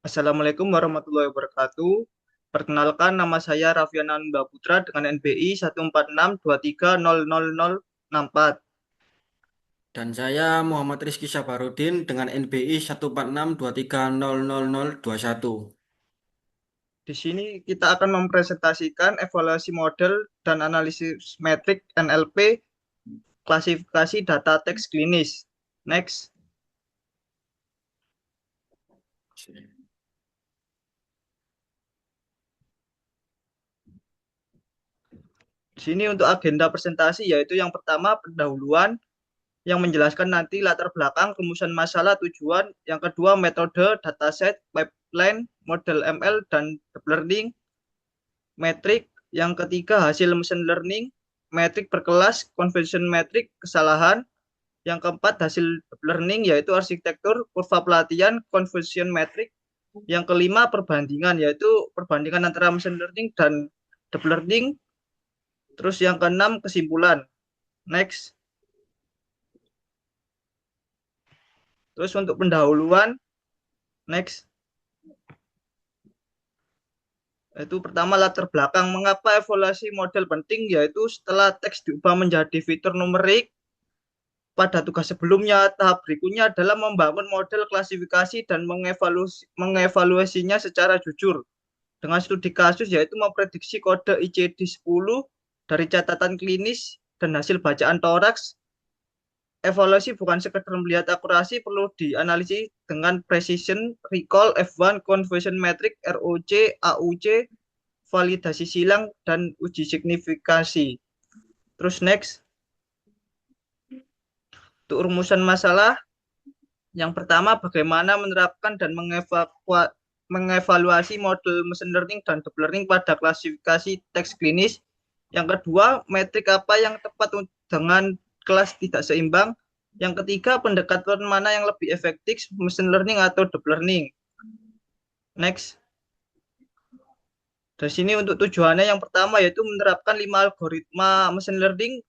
Assalamualaikum warahmatullahi wabarakatuh. Perkenalkan, nama saya Raffian Ananda Putra dengan NBI 14623000064. Dan saya Muhammad Rizky Sabarudin dengan NBI 14623000021. Di sini kita akan mempresentasikan evaluasi model dan analisis metrik NLP, klasifikasi data teks klinis. Next. Di sini untuk agenda presentasi yaitu yang pertama pendahuluan yang menjelaskan nanti latar belakang, rumusan masalah, tujuan. Yang kedua metode, dataset, pipeline, model ML, dan deep learning. Metrik. Yang ketiga hasil machine learning, metrik berkelas, convention metrik, kesalahan. Yang keempat hasil deep learning yaitu arsitektur, kurva pelatihan, convention metrik. Yang kelima perbandingan yaitu perbandingan antara machine learning dan deep learning. Terus yang keenam kesimpulan. Next. Terus untuk pendahuluan, next. Itu pertama latar belakang mengapa evaluasi model penting, yaitu setelah teks diubah menjadi fitur numerik pada tugas sebelumnya, tahap berikutnya adalah membangun model klasifikasi dan mengevaluasinya secara jujur dengan studi kasus, yaitu memprediksi kode ICD-10 dari catatan klinis dan hasil bacaan toraks. Evaluasi bukan sekedar melihat akurasi, perlu dianalisis dengan precision, recall, F1, conversion metric, ROC, AUC, validasi silang, dan uji signifikasi. Terus next, untuk rumusan masalah, yang pertama bagaimana menerapkan dan mengevaluasi model machine learning dan deep learning pada klasifikasi teks klinis. Yang kedua, metrik apa yang tepat dengan kelas tidak seimbang. Yang ketiga, pendekatan mana yang lebih efektif, machine learning atau deep learning. Next. Dari sini untuk tujuannya yang pertama yaitu menerapkan 5 algoritma machine learning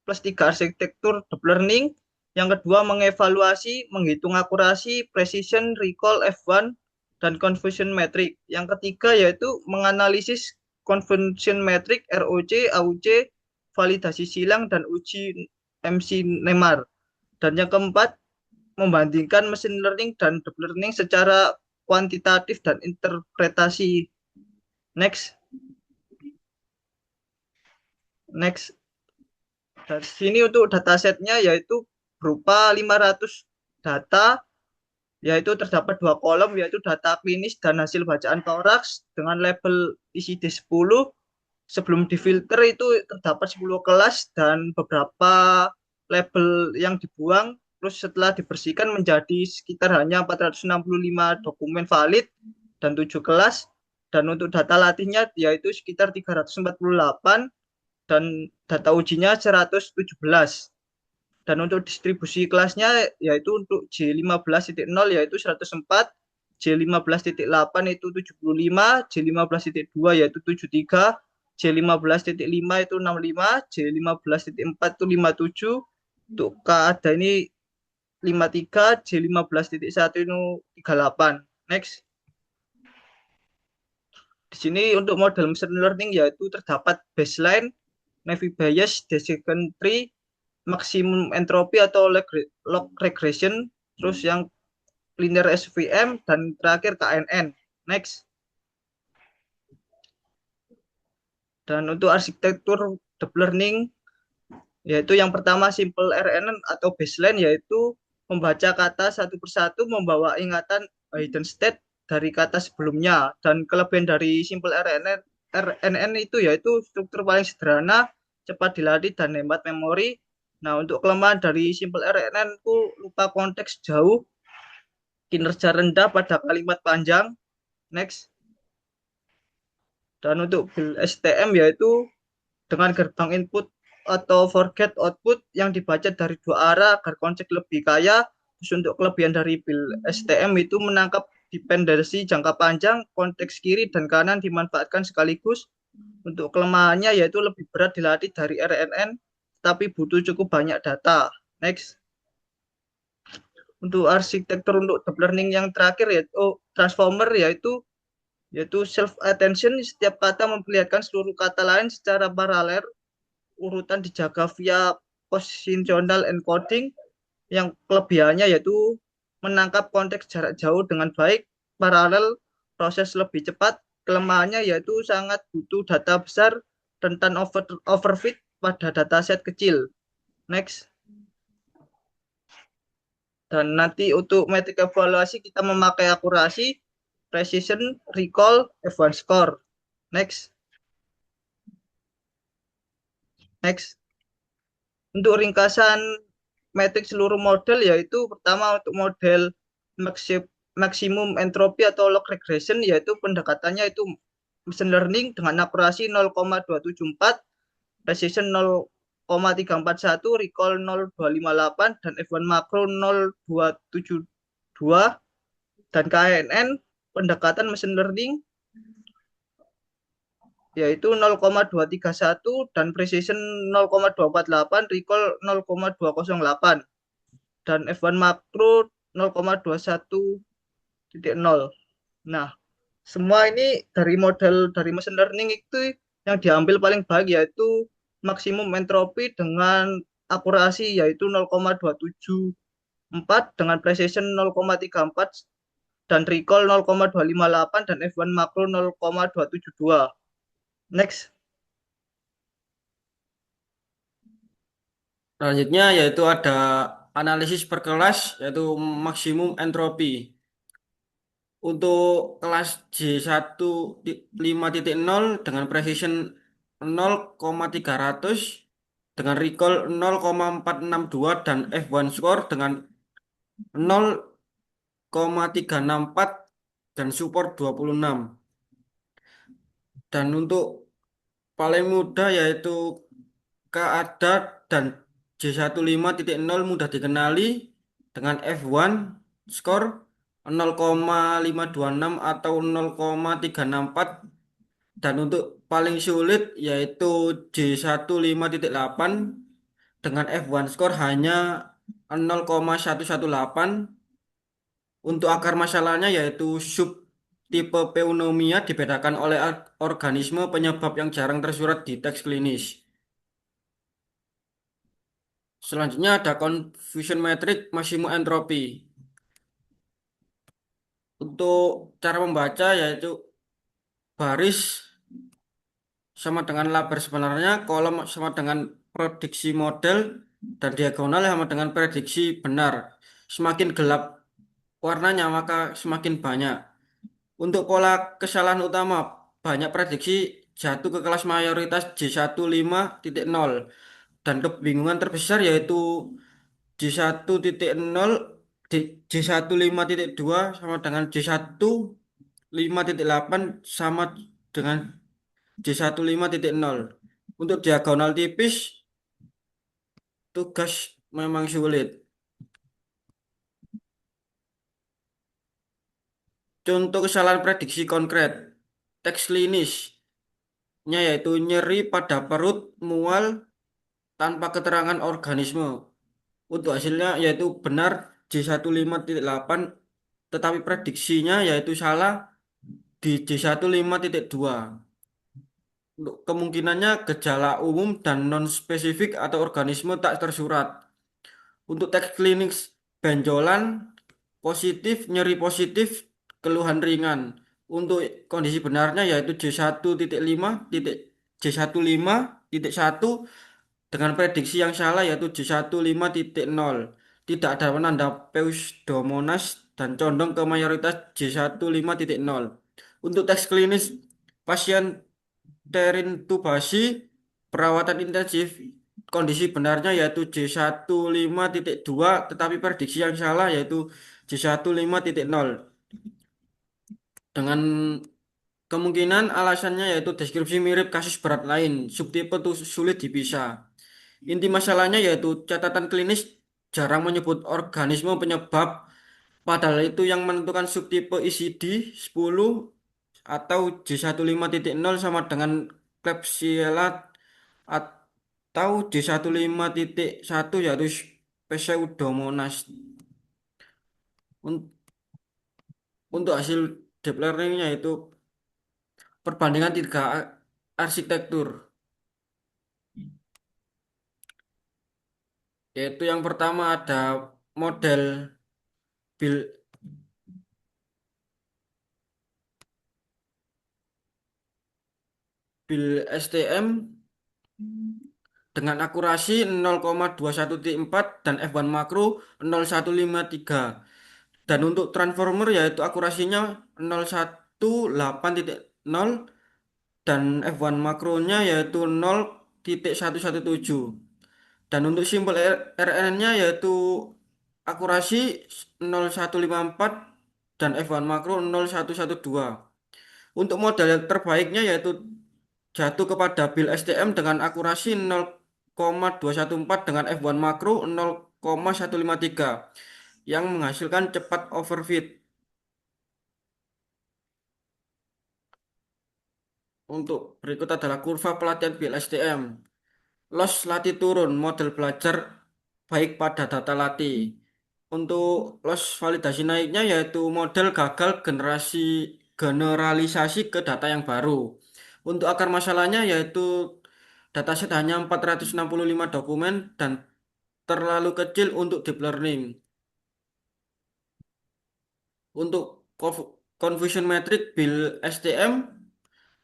plus 3 arsitektur deep learning. Yang kedua mengevaluasi, menghitung akurasi, precision, recall, F1, dan conversion metric. Yang ketiga yaitu menganalisis conversion metric, ROC, AUC, validasi silang, dan uji MC-NEMAR. Dan yang keempat membandingkan machine learning dan deep learning secara kuantitatif dan interpretasi. Next. Next. Dari sini untuk datasetnya yaitu berupa 500 data, yaitu terdapat dua kolom yaitu data klinis dan hasil bacaan toraks dengan label ICD-10. Sebelum difilter itu terdapat 10 kelas dan beberapa label yang dibuang. Terus setelah dibersihkan menjadi sekitar hanya 465 dokumen valid dan 7 kelas. Dan untuk data latihnya yaitu sekitar 348 dan data ujinya 117. Dan untuk distribusi kelasnya yaitu untuk J15.0 yaitu 104, J15.8 itu 75, J15.2 yaitu 73, J15.5 itu 65, J15.4 itu 57, untuk K ada ini 53, J15.1 itu 38. Next. Di sini untuk model machine learning yaitu terdapat baseline, Naive Bayes, decision tree, maksimum entropi atau log regression, terus yang linear SVM, dan terakhir KNN. Next. Dan untuk arsitektur deep learning, yaitu yang pertama simple RNN atau baseline, yaitu membaca kata satu persatu, membawa ingatan hidden state dari kata sebelumnya. Dan kelebihan dari simple RNN itu yaitu struktur paling sederhana, cepat dilatih, dan hemat memori. Nah, untuk kelemahan dari simple RNN itu lupa konteks jauh, kinerja rendah pada kalimat panjang. Next. Dan untuk build STM yaitu dengan gerbang input atau forget output yang dibaca dari dua arah agar konsep lebih kaya. Terus untuk kelebihan dari build STM itu menangkap dependensi jangka panjang, konteks kiri dan kanan dimanfaatkan sekaligus. Untuk kelemahannya yaitu lebih berat dilatih dari RNN, tapi butuh cukup banyak data. Next. Untuk arsitektur untuk deep learning yang terakhir yaitu transformer yaitu self attention, setiap kata memperlihatkan seluruh kata lain secara paralel, urutan dijaga via positional encoding. Yang kelebihannya yaitu menangkap konteks jarak jauh dengan baik, paralel, proses lebih cepat. Kelemahannya yaitu sangat butuh data besar, rentan overfit pada dataset kecil. Next. Dan nanti untuk metrik evaluasi kita memakai akurasi, precision, recall, F1 score. Next. Next. Untuk ringkasan metrik seluruh model yaitu pertama untuk model maksimum entropi atau log regression, yaitu pendekatannya itu machine learning dengan akurasi 0,274, precision 0,341, recall 0,258, dan F1 makro 0,272, dan KNN pendekatan machine learning yaitu 0,231 dan precision 0,248, recall 0,208, dan F1 makro 0,21.0. Nah, semua ini dari model dari machine learning itu yang diambil paling baik yaitu maksimum entropi dengan akurasi yaitu 0,274 dengan precision 0,34 dan recall 0,258 dan F1 makro 0,272. Next. Selanjutnya yaitu ada analisis per kelas yaitu maksimum entropi. Untuk kelas J1.5.0 dengan precision 0,300 dengan recall 0,462 dan F1 score dengan 0,364 dan support 26. Dan untuk paling mudah yaitu K-ADA dan J15.0 mudah dikenali dengan F1 score 0,526 atau 0,364, dan untuk paling sulit yaitu J15.8 dengan F1 score hanya 0,118. Untuk akar masalahnya yaitu subtipe pneumonia dibedakan oleh organisme penyebab yang jarang tersurat di teks klinis. Selanjutnya ada confusion metric maksimum entropi. Untuk cara membaca yaitu baris sama dengan label sebenarnya, kolom sama dengan prediksi model, dan diagonal sama dengan prediksi benar. Semakin gelap warnanya maka semakin banyak. Untuk pola kesalahan utama, banyak prediksi jatuh ke kelas mayoritas J15.0, dan kebingungan terbesar yaitu J1.0, J15.2 sama dengan J15.8 sama dengan J15.0. Untuk diagonal tipis, tugas memang sulit. Contoh kesalahan prediksi konkret, teks klinisnya yaitu nyeri pada perut, mual tanpa keterangan organisme. Untuk hasilnya yaitu benar J15.8, tetapi prediksinya yaitu salah di J15.2. Untuk kemungkinannya gejala umum dan non-spesifik atau organisme tak tersurat. Untuk teks klinis benjolan positif, nyeri positif, keluhan ringan. Untuk kondisi benarnya yaitu J15.1 dengan prediksi yang salah yaitu J15.0. Tidak ada penanda Pseudomonas dan condong ke mayoritas J15.0. Untuk teks klinis pasien terintubasi perawatan intensif, kondisi benarnya yaitu J15.2 tetapi prediksi yang salah yaitu J15.0. Dengan kemungkinan alasannya yaitu deskripsi mirip kasus berat lain, subtipe itu sulit dipisah. Inti masalahnya yaitu catatan klinis jarang menyebut organisme penyebab, padahal itu yang menentukan subtipe ICD 10 atau J15.0 sama dengan Klebsiella atau J15.1 yaitu Pseudomonas. Un- Untuk hasil deep learningnya itu perbandingan tiga arsitektur, yaitu yang pertama ada model Bill Bill STM dengan akurasi 0,21.4 dan F1 makro 0,153. Dan untuk transformer yaitu akurasinya 0,18.0 dan F1 makronya yaitu 0,117. Dan untuk simbol RNN-nya yaitu akurasi 0,154 dan F1 makro 0,112. Untuk model yang terbaiknya yaitu jatuh kepada Bill STM dengan akurasi 0,214 dengan F1 makro 0,153 yang menghasilkan cepat overfit. Untuk berikut adalah kurva pelatihan Bill STM. Loss latih turun, model belajar baik pada data latih. Untuk loss validasi naiknya yaitu model gagal generalisasi ke data yang baru. Untuk akar masalahnya yaitu dataset hanya 465 dokumen dan terlalu kecil untuk deep learning. Untuk confusion metric Bill STM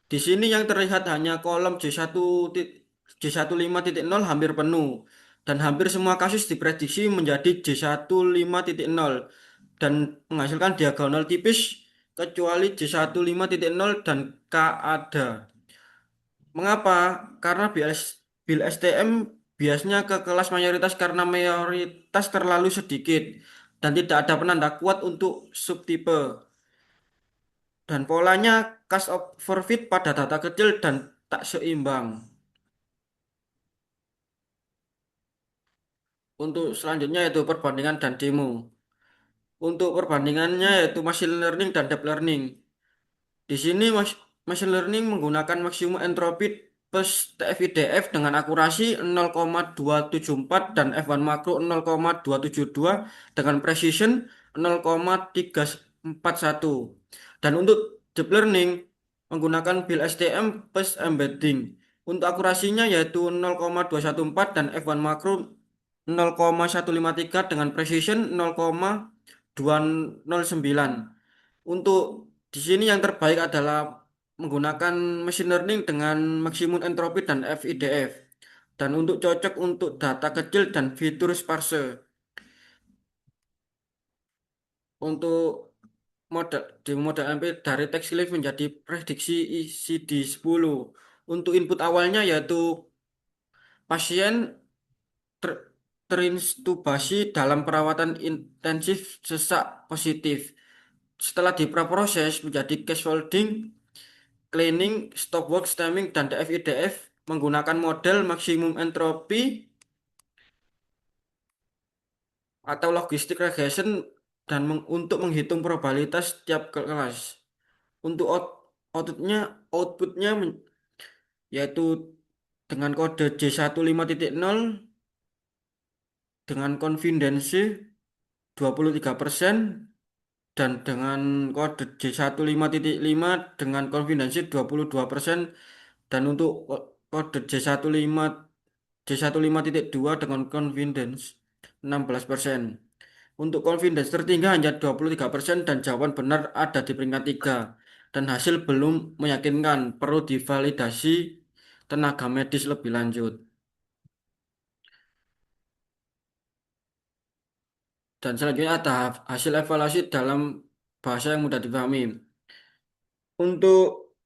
di sini yang terlihat hanya kolom J15.0 hampir penuh dan hampir semua kasus diprediksi menjadi J15.0 dan menghasilkan diagonal tipis kecuali J15.0 dan K ada. Mengapa? Karena Bill STM biasanya ke kelas mayoritas karena mayoritas terlalu sedikit dan tidak ada penanda kuat untuk subtipe. Dan polanya cast over fit pada data kecil dan tak seimbang. Untuk selanjutnya yaitu perbandingan dan demo. Untuk perbandingannya yaitu machine learning dan deep learning. Di sini machine learning menggunakan maksimum entropi plus TF-IDF dengan akurasi 0,274 dan F1 makro 0,272 dengan precision 0,341. Dan untuk deep learning menggunakan Bill STM plus embedding. Untuk akurasinya yaitu 0,214 dan F1 makro 0,153 dengan precision 0,209. Untuk di sini yang terbaik adalah menggunakan machine learning dengan maksimum entropi dan FIDF. Dan untuk cocok untuk data kecil dan fitur sparse. Untuk di model MP dari text clip menjadi prediksi ICD-10. Untuk input awalnya yaitu pasien ter- terintubasi dalam perawatan intensif sesak positif. Setelah diproses menjadi case folding, cleaning, stopwatch stemming, dan DFIDF menggunakan model maksimum entropi atau logistic regression dan untuk menghitung probabilitas setiap kelas. Untuk outputnya yaitu dengan kode J15.0 dengan confidence 23% dan dengan kode J15.5 dengan confidence 22% dan untuk kode J15.2 dengan confidence 16%. Untuk confidence tertinggi hanya 23% dan jawaban benar ada di peringkat 3 dan hasil belum meyakinkan, perlu divalidasi tenaga medis lebih lanjut. Dan selanjutnya ada hasil evaluasi dalam bahasa yang mudah dipahami. Untuk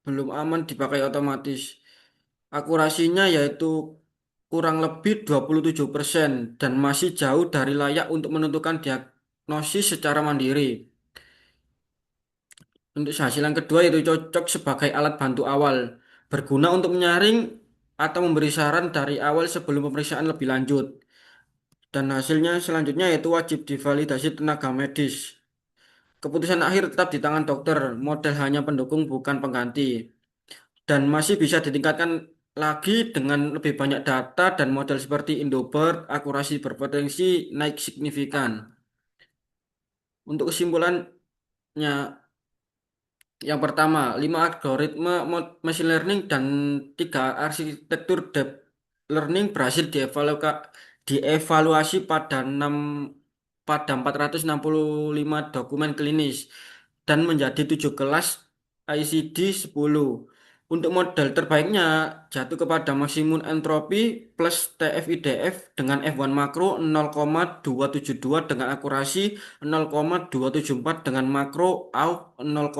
belum aman dipakai otomatis. Akurasinya yaitu kurang lebih 27% dan masih jauh dari layak untuk menentukan diagnosis secara mandiri. Untuk hasil yang kedua yaitu cocok sebagai alat bantu awal, berguna untuk menyaring atau memberi saran dari awal sebelum pemeriksaan lebih lanjut. Dan hasilnya selanjutnya yaitu wajib divalidasi tenaga medis. Keputusan akhir tetap di tangan dokter, model hanya pendukung bukan pengganti. Dan masih bisa ditingkatkan lagi dengan lebih banyak data dan model seperti Indobird, akurasi berpotensi naik signifikan. Untuk kesimpulannya, yang pertama, 5 algoritma machine learning dan 3 arsitektur deep learning berhasil dievaluasi pada 465 dokumen klinis dan menjadi 7 kelas ICD-10. Untuk model terbaiknya jatuh kepada maksimum entropi plus TF-IDF dengan F1 makro 0,272 dengan akurasi 0,274 dengan makro AUK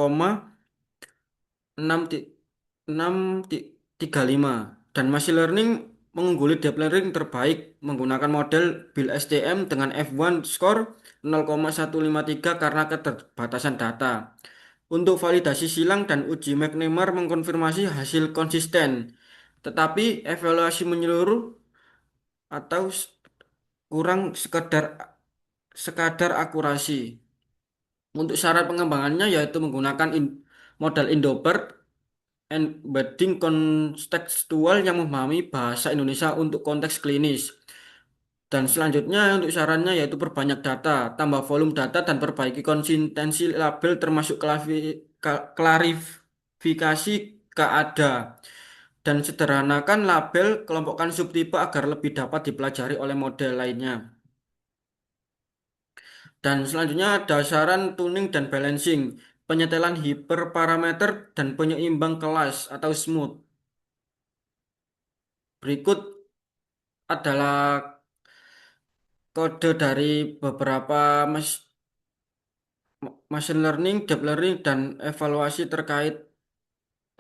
6,35 dan machine learning mengungguli deep learning terbaik menggunakan model Bill STM dengan F1 score 0,153 karena keterbatasan data. Untuk validasi silang dan uji McNemar mengkonfirmasi hasil konsisten, tetapi evaluasi menyeluruh atau kurang sekadar akurasi. Untuk syarat pengembangannya yaitu menggunakan model Indobird embedding kontekstual yang memahami bahasa Indonesia untuk konteks klinis. Dan selanjutnya untuk sarannya yaitu perbanyak data, tambah volume data dan perbaiki konsistensi label termasuk klarifikasi keada. Dan sederhanakan label, kelompokkan subtipe agar lebih dapat dipelajari oleh model lainnya. Dan selanjutnya ada saran tuning dan balancing, penyetelan hiperparameter dan penyeimbang kelas atau smooth. Berikut adalah kode dari beberapa machine learning, deep learning, dan evaluasi terkait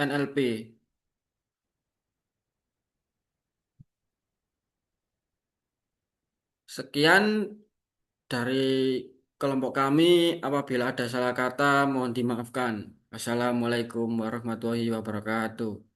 NLP. Sekian dari kelompok kami. Apabila ada salah kata, mohon dimaafkan. Wassalamualaikum warahmatullahi wabarakatuh.